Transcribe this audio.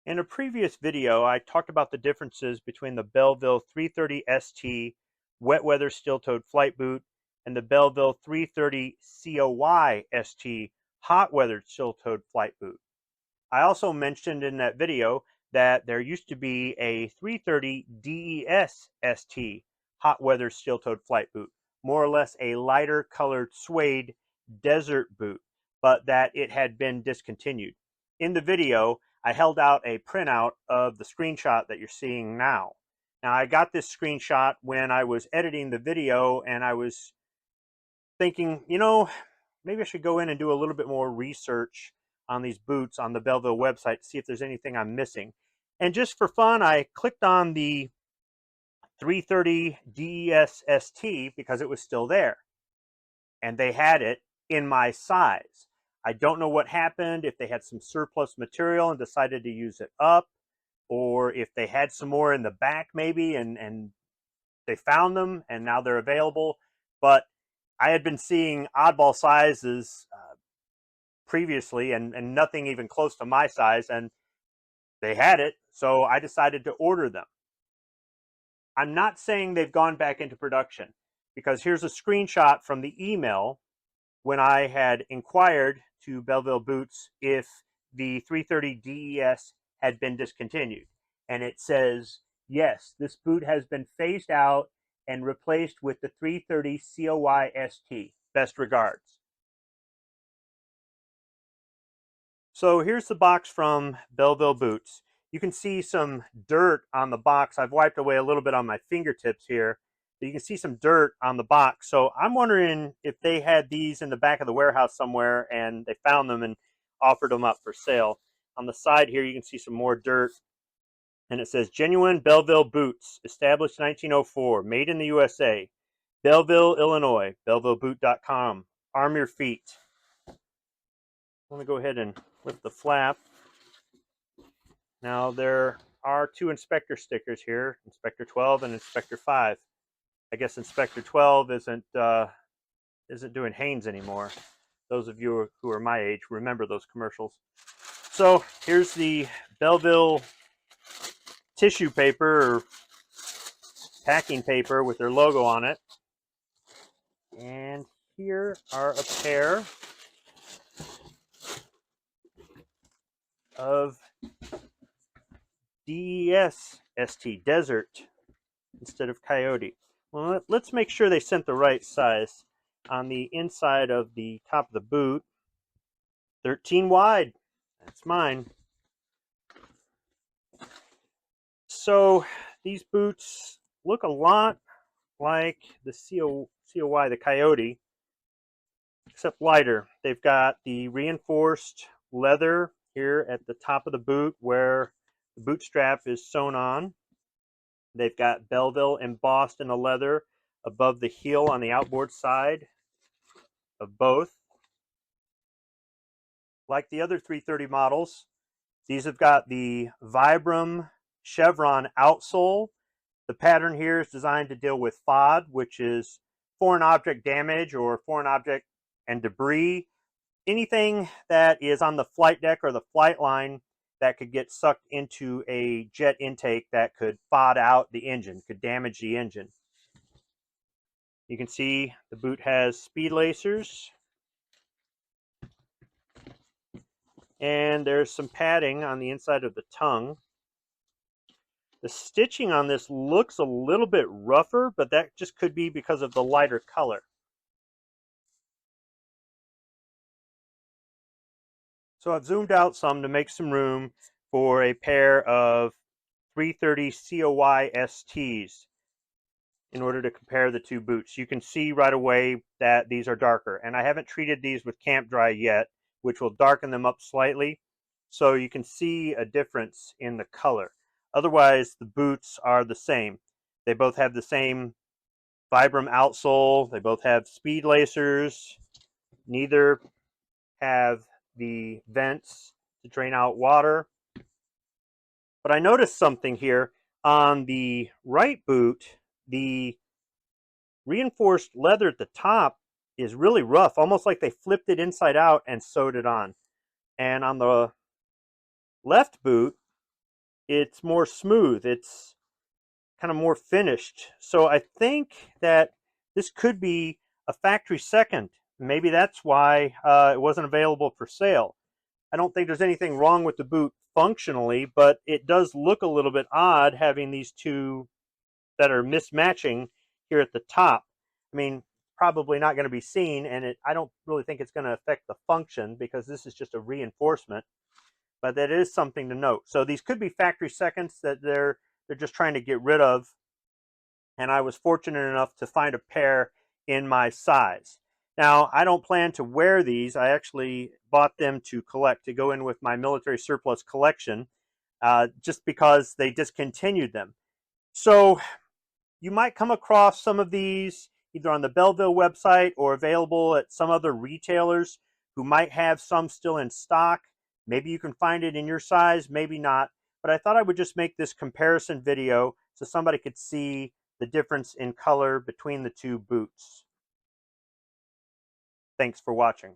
In a previous video, I talked about the differences between the Belleville 330 ST wet weather steel-toed flight boot and the Belleville 330 COY ST hot weather steel-toed flight boot. I also mentioned in that video that there used to be a 330 DES ST hot weather steel-toed flight boot, more or less a lighter colored suede desert boot, but that it had been discontinued. In the video, I held out a printout of the screenshot that you're seeing now. Now, I got this screenshot when I was editing the video, and I was thinking, maybe I should go in and do a little bit more research on these boots on the Belleville website to see if there's anything I'm missing. And just for fun, I clicked on the 330 DES ST because it was still there. And they had it in my size. I don't know what happened, if they had some surplus material and decided to use it up, or if they had some more in the back maybe and they found them and now they're available. But I had been seeing oddball sizes previously and nothing even close to my size, and they had it, so I decided to order them. I'm not saying they've gone back into production, because here's a screenshot from the email when I had inquired to Belleville Boots if the 330 DES had been discontinued. And it says, yes, this boot has been phased out and replaced with the 330 COY ST. Best regards. So here's the box from Belleville Boots. You can see some dirt on the box. I've wiped away a little bit on my fingertips here. You can see some dirt on the box. So I'm wondering if they had these in the back of the warehouse somewhere and they found them and offered them up for sale. On the side here, you can see some more dirt. And it says, genuine Belleville Boots, established in 1904, made in the USA. Belleville, Illinois, bellevilleboot.com. Arm your feet. I'm going to go ahead and lift the flap. Now, there are two inspector stickers here, Inspector 12 and Inspector 5. I guess Inspector 12 isn't doing Hanes anymore. Those of you who are my age remember those commercials. So here's the Belleville tissue paper or packing paper with their logo on it. And here are a pair of DES ST, Desert, instead of Coyote. Well, let's make sure they sent the right size. On the inside of the top of the boot, 13 wide. That's mine. So these boots look a lot like the COY, the Coyote, except lighter. They've got the reinforced leather here at the top of the boot where the boot strap is sewn on. They've got Belleville embossed in the leather above the heel on the outboard side of both. Like the other 330 models, these have got the Vibram chevron outsole. The pattern here is designed to deal with FOD, which is foreign object damage or foreign object and debris. Anything that is on the flight deck or the flight line that could get sucked into a jet intake that could FOD out the engine, could damage the engine. You can see the boot has speed lacers. And there's some padding on the inside of the tongue. The stitching on this looks a little bit rougher, but that just could be because of the lighter color. So I've zoomed out some to make some room for a pair of 330 COY STs in order to compare the two boots. You can see right away that these are darker, and I haven't treated these with camp dry yet, which will darken them up slightly, so you can see a difference in the color. Otherwise, the boots are the same. They both have the same Vibram outsole. They both have speed lacers. Neither have the vents to drain out water. But I noticed something here. On the right boot, the reinforced leather at the top is really rough, almost like they flipped it inside out and sewed it on. And on the left boot, it's more smooth. It's kind of more finished. So I think that this could be a factory second. Maybe that's why it wasn't available for sale. I don't think there's anything wrong with the boot functionally, but it does look a little bit odd having these two that are mismatching here at the top. I mean, probably not going to be seen, and I don't really think it's going to affect the function because this is just a reinforcement, but that is something to note. So these could be factory seconds that they're just trying to get rid of, and I was fortunate enough to find a pair in my size. Now, I don't plan to wear these. I actually bought them to collect, to go in with my military surplus collection, just because they discontinued them. So you might come across some of these either on the Belleville website or available at some other retailers who might have some still in stock. Maybe you can find it in your size, maybe not. But I thought I would just make this comparison video so somebody could see the difference in color between the two boots. Thanks for watching.